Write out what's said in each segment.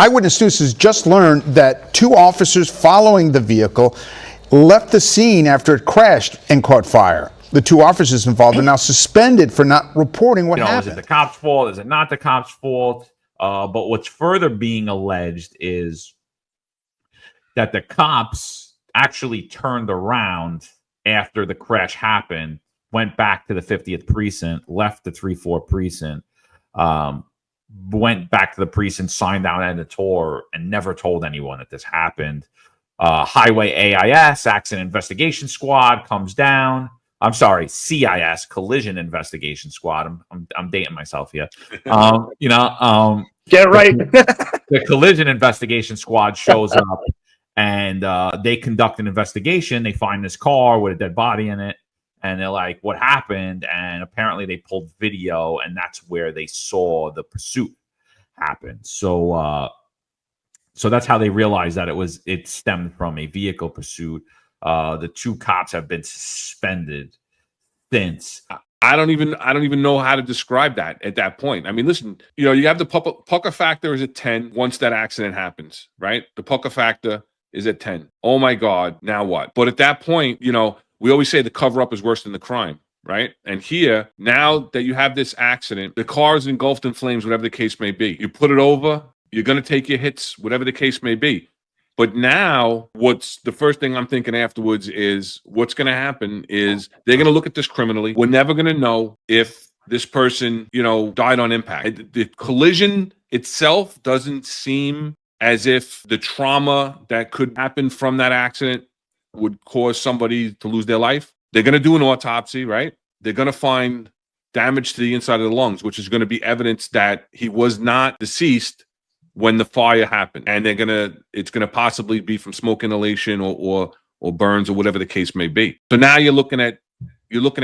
Eyewitness News has just learned that 2 officers following the vehicle left the scene after it crashed and caught fire. The 2 officers involved are now suspended for not reporting what happened. Is it the cop's fault? Is it not the cop's fault? But what's further being alleged is that the cops actually turned around after the crash happened, went back to the 50th precinct, left the 3-4 precinct, went back to the precinct, signed out at the tour, and never told anyone that this happened. Highway AIS, Accident Investigation Squad, comes down. I'm sorry, CIS, Collision Investigation Squad. I'm dating myself here. Get it right. The Collision Investigation Squad shows up, and they conduct an investigation. They find this car with a dead body in it, and they're like, "What happened?" And apparently, they pulled video, and that's where they saw the pursuit happen. So that's how they realized that it stemmed from a vehicle pursuit. The 2 cops have been suspended since. I don't even know how to describe that at that point. I mean, listen, you have the pucker factor is at 10 once that accident happens, right? The pucker factor is at 10. Oh my God, now what? But at that point, we always say the cover up is worse than the crime, right? And here, now that you have this accident, the car is engulfed in flames, whatever the case may be. You put it over, you're going to take your hits, whatever the case may be. But now, what's the first thing I'm thinking afterwards is what's going to happen is they're going to look at this criminally. We're never going to know if this person, died on impact. The collision itself doesn't seem as if the trauma that could happen from that accident would cause somebody to lose their life. They're going to do an autopsy, right? They're going to find damage to the inside of the lungs, which is going to be evidence that he was not deceased when the fire happened, and it's gonna possibly be from smoke inhalation or burns or whatever the case may be. So now you're looking at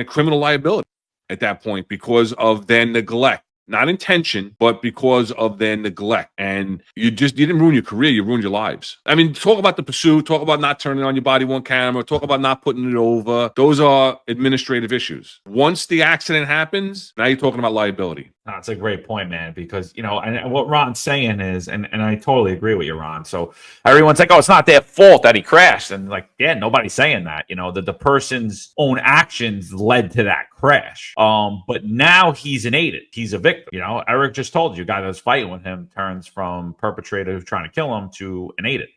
criminal liability at that point because of their neglect, not intention, but because of their neglect. And you didn't ruin your career, you ruined your lives. I mean, talk about the pursuit, talk about not turning on your body-worn camera, talk about not putting it over. Those are administrative issues. Once the accident happens, now you're talking about liability. That's a great point, man, because, and what Ron's saying is, and I totally agree with you, Ron. So everyone's like, oh, it's not their fault that he crashed. And like, yeah, nobody's saying that, that the person's own actions led to that crash. But now he's an aided. He's a victim. Eric just told you, a guy that was fighting with him turns from perpetrator who's trying to kill him to an aided,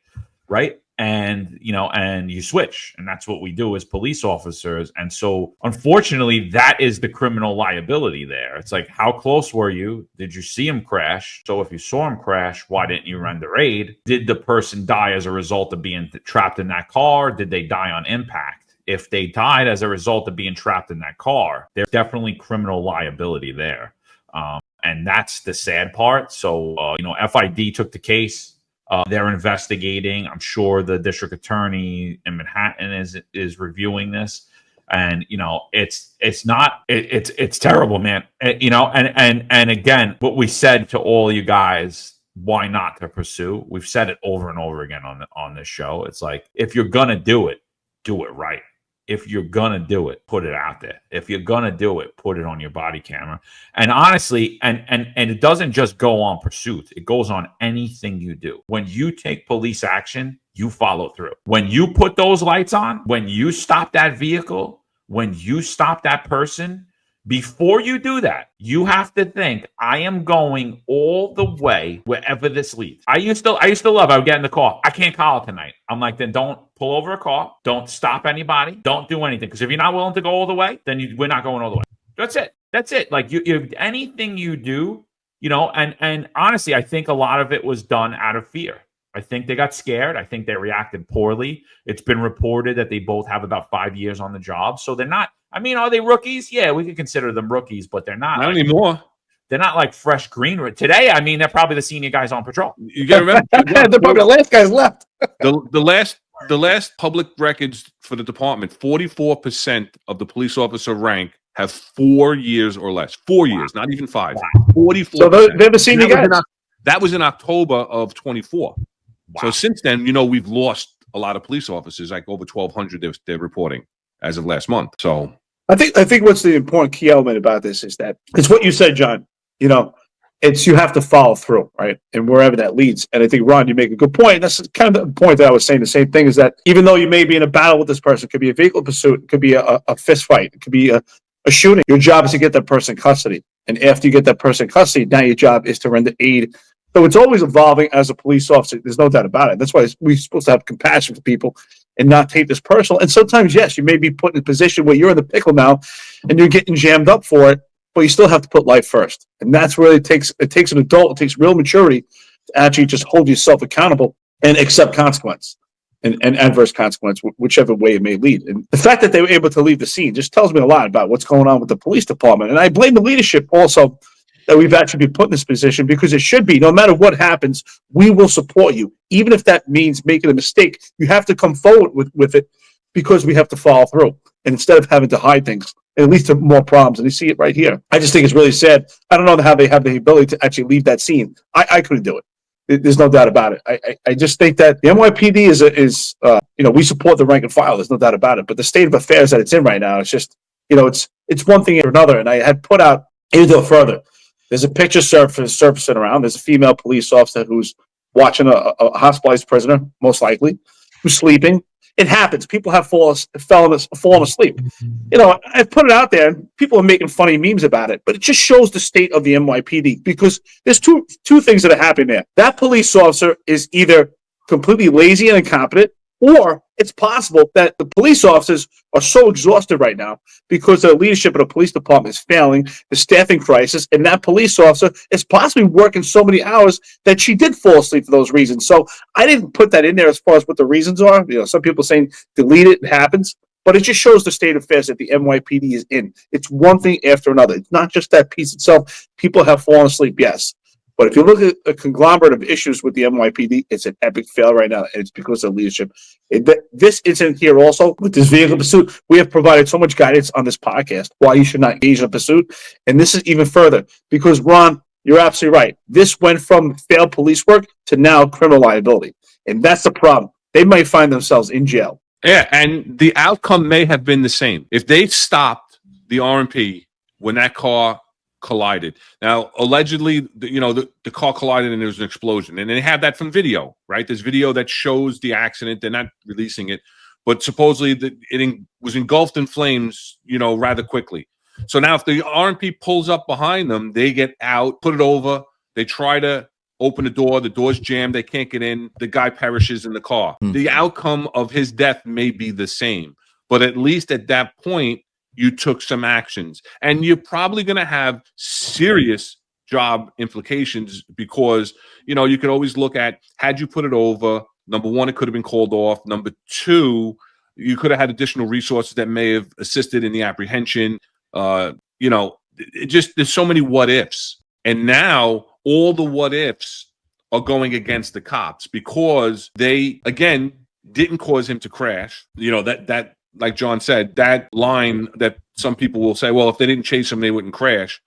right? And, and you switch. And that's what we do as police officers. And so, unfortunately, that is the criminal liability there. It's like, how close were you? Did you see him crash? So if you saw him crash, why didn't you render aid? Did the person die as a result of being trapped in that car? Did they die on impact? If they died as a result of being trapped in that car, there's definitely criminal liability there. And that's the sad part. So, FID took the case. They're investigating. I'm sure the district attorney in Manhattan is reviewing this, and it's terrible, man. And again, what we said to all you guys, why not to pursue? We've said it over and over again on this show. It's like, if you're gonna do it right. If you're gonna do it, put it out there. If you're gonna do it, put it on your body camera. And honestly, and it doesn't just go on pursuit. It goes on anything you do. When you take police action, you follow through. When you put those lights on, when you stop that vehicle, when you stop that person, before you do that, you have to think, I am going all the way wherever this leads. I used to love, I would get in the car. I can't call it tonight. I'm like, then don't pull over a car. Don't stop anybody. Don't do anything. Because if you're not willing to go all the way, then we're not going all the way. That's it. Like you anything you do, and honestly, I think a lot of it was done out of fear. I think they got scared. I think they reacted poorly. It's been reported that they both have about 5 years on the job. So they're not, are they rookies? Yeah, we could consider them rookies, but they're not. Not anymore. They're not like fresh green. Today, they're probably the senior guys on patrol. You got to remember. They're probably the last guys left. The last public records for the department, 44% of the police officer rank have 4 years or less. 4 years, not even 5. 44%. So they're the senior guys. That was in October of 24. Wow. So since then, we've lost a lot of police officers, like over 1,200 they're reporting as of last month. So I think what's the important key element about this is that it's what you said, John. it's you have to follow through, right? And wherever that leads. And I think, Ron, you make a good point. That's kind of the point that I was saying. The same thing is that even though you may be in a battle with this person, it could be a vehicle pursuit, it could be a fist fight, it could be a shooting. Your job is to get that person in custody. And after you get that person in custody, now your job is to render aid. So it's always evolving as a police officer. There's no doubt about it. That's why we're supposed to have compassion for people and not take this personal. And sometimes, yes, you may be put in a position where you're in the pickle now and you're getting jammed up for it, but you still have to put life first. And that's where it takes an adult, it takes real maturity to actually just hold yourself accountable and accept consequence and adverse consequence, whichever way it may lead. And the fact that they were able to leave the scene just tells me a lot about what's going on with the police department. And I blame the leadership also that we've actually been put in this position, because it should be, no matter what happens, we will support you. Even if that means making a mistake, you have to come forward with it, because we have to follow through. And instead of having to hide things, it leads to more problems. And you see it right here. I just think it's really sad. I don't know how they have the ability to actually leave that scene. I couldn't do it. There's no doubt about it. I just think that the NYPD is we support the rank and file. There's no doubt about it. But the state of affairs that it's in right now, it's just, it's one thing or another. And I had put out, even though further, there's a picture surfacing around. There's a female police officer who's watching a hospitalized prisoner, most likely, who's sleeping. It happens. People have fallen asleep. I put it out there, and people are making funny memes about it, but it just shows the state of the NYPD, because there's two things that are happening there. That police officer is either completely lazy and incompetent, or it's possible that the police officers are so exhausted right now because the leadership of the police department is failing, the staffing crisis, and that police officer is possibly working so many hours that she did fall asleep for those reasons. So I didn't put that in there as far as what the reasons are. Some people saying delete it happens, but it just shows the state of affairs that the NYPD is in. It's one thing after another. It's not just that piece itself. People have fallen asleep, yes. But if you look at a conglomerate of issues with the NYPD, it's an epic fail right now, and it's because of leadership. This incident here also, with this vehicle pursuit, we have provided so much guidance on this podcast why you should not engage in a pursuit. And this is even further, because, Ron, you're absolutely right. This went from failed police work to now criminal liability. And that's the problem. They might find themselves in jail. Yeah, and the outcome may have been the same. If they stopped the RMP when that car collided. Now, allegedly, the car collided and there was an explosion. And they have that from video, right? There's video that shows the accident. They're not releasing it. But supposedly it was engulfed in flames, rather quickly. So now if the RMP pulls up behind them, they get out, put it over. They try to open the door. The door's jammed. They can't get in. The guy perishes in the car. The outcome of his death may be the same. But at least at that point, you took some actions, and you're probably going to have serious job implications, because, you could always look at, had you put it over, number one, it could have been called off. Number two, you could have had additional resources that may have assisted in the apprehension. There's so many what ifs. And now all the what ifs are going against the cops, because they, again, didn't cause him to crash. That like John said, that line that some people will say, well, if they didn't chase him, they wouldn't crash.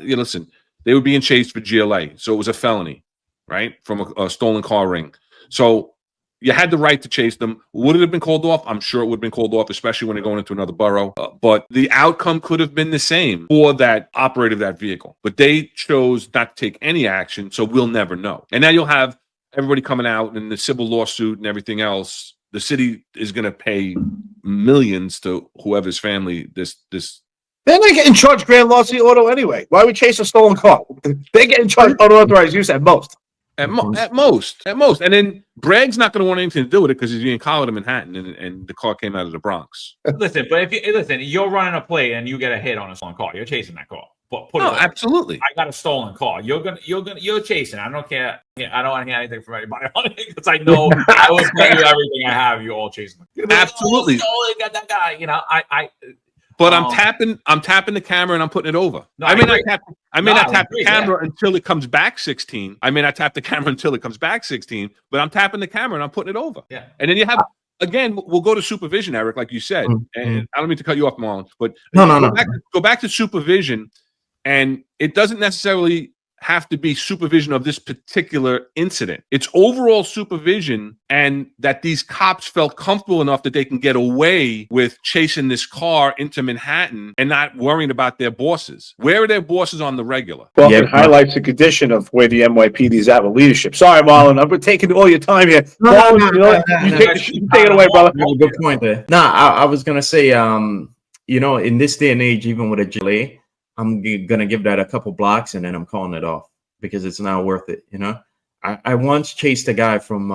Listen, they were being chased for GLA. So it was a felony, right? From a stolen car ring. So you had the right to chase them. Would it have been called off? I'm sure it would have been called off, especially when they're going into another borough. But the outcome could have been the same for that operator of that vehicle. But they chose not to take any action, so we'll never know. And now you'll have everybody coming out in the civil lawsuit and everything else. The city is going to pay millions to whoever's family this. They're not getting charged grand loss of the auto anyway. Why would we chase a stolen car? They get in charge unauthorized use at most. At most. And then Bragg's not going to want anything to do with it because he's being collared in Manhattan, and the car came out of the Bronx. Listen, but if you're running a play and you get a hit on a stolen car, you're chasing that car. But absolutely. I got a stolen car. You're chasing. I don't care. I don't want to hear anything from anybody on it, because I know I will tell you everything I have. You all chasing. Absolutely. Got that guy. But I'm tapping the camera and I'm putting it over. No, I may not tap the camera yeah. until it comes back 16. I may not tap the camera until it comes back 16, but I'm tapping the camera and I'm putting it over. Yeah. And then you have, again, we'll go to supervision, Eric, like you said. And I don't mean to cut you off, Marlon, but no. Go back to supervision, and it doesn't necessarily have to be supervision of this particular incident. It's overall supervision, and that these cops felt comfortable enough that they can get away with chasing this car into Manhattan and not worrying about their bosses. Where are their bosses on the regular? Well, Yeah. it highlights the condition of where the NYPD is at with leadership. Sorry, Marlon, I'm taking all your time here. Marlon, you know what? You take it away, brother. You have a good point there. I was gonna say, you know, in this day and age, even with a delay, I'm gonna give that a couple blocks and then I'm calling it off because it's not worth it. You know, I once chased a guy from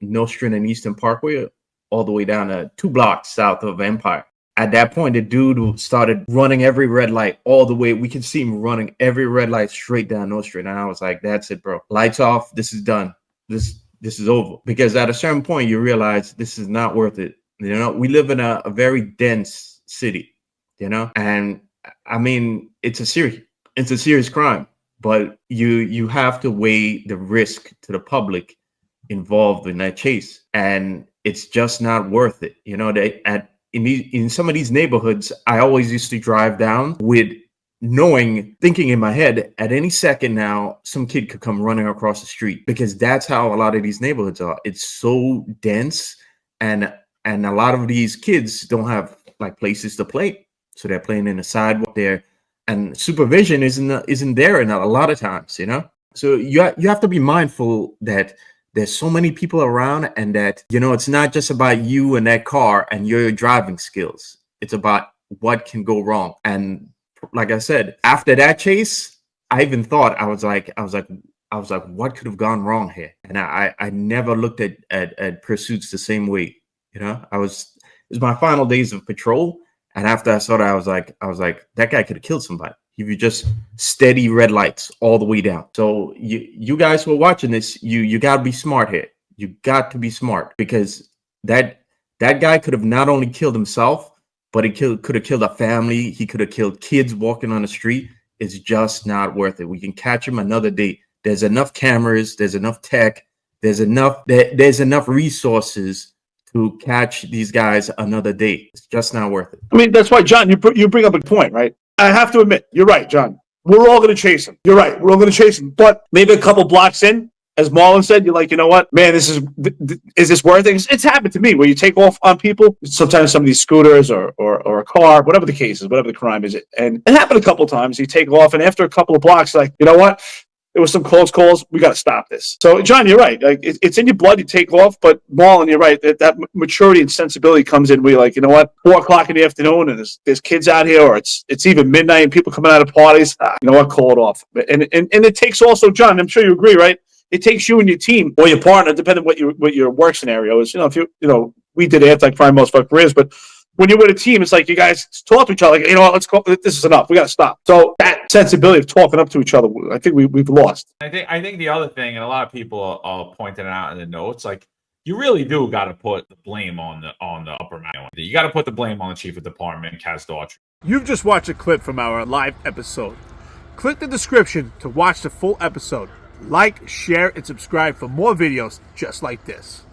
Nostrand and Eastern Parkway all the way down to 2 blocks south of Empire. At that point, the dude started running every red light all the way. We could see him running every red light straight down Nostrand, and I was like, "That's it, bro. Lights off. This is done. This is over." Because at a certain point, you realize this is not worth it. You know, we live in a very dense city. You know, and I mean, it's a serious crime, but you have to weigh the risk to the public involved in that chase, and it's just not worth it. You know, in some of these neighborhoods, I always used to drive down with thinking in my head, at any second now, some kid could come running across the street, because that's how a lot of these neighborhoods are. It's so dense, and a lot of these kids don't have like places to play. So they're playing in the sidewalk there, and supervision isn't there in a lot of times, you know. So you have to be mindful that there's so many people around, and that, you know, it's not just about you and that car and your driving skills. It's about what can go wrong. And like I said, after that chase, I even thought I was like, what could have gone wrong here? And I never looked at pursuits the same way, you know. It was my final days of patrol. And after I saw that, I was like, that guy could have killed somebody if you just steady red lights all the way down. So you guys who are watching this, you got to be smart here. You got to be smart, because that guy could have not only killed himself, but he could have killed a family. He could have killed kids walking on the street. It's just not worth it. We can catch him another day. There's enough cameras. There's enough tech. There's enough resources to catch these guys another day. It's just not worth it. I mean, that's why, John, you bring up a point, right? I have to admit, you're right, John. We're all going to chase him. You're right. We're all going to chase him. But maybe a couple blocks in, as Marlon said, you're like, you know what, man, is this worth it? It's happened to me where you take off on people, sometimes some of these scooters or a car, whatever the case is, whatever the crime is. And it happened a couple of times. You take off, and after a couple of blocks, like, you know what? There was some close calls. We got to stop this. So, John, you're right. Like, it's in your blood. You take off. But Marlon, you're right. That maturity and sensibility comes in. Where you're like, you know what? 4:00 in the afternoon, and there's kids out here, or it's even midnight, and people coming out of parties. You know what? Call it off. And it takes also, John, I'm sure you agree, right? It takes you and your team or your partner, depending on what your work scenario is. You know, we did anti-crime most of our careers, but when you're with a team, it's like you guys talk to each other. Like, you know what, let's go. This is enough. We got to stop. So that sensibility of talking up to each other, I think we've lost. I think the other thing, and a lot of people are pointing it out in the notes, like, you really do got to put the blame on the upper management. You got to put the blame on the chief of department, Kaz Daughtry. You've just watched a clip from our live episode. Click the description to watch the full episode. Like, share, and subscribe for more videos just like this.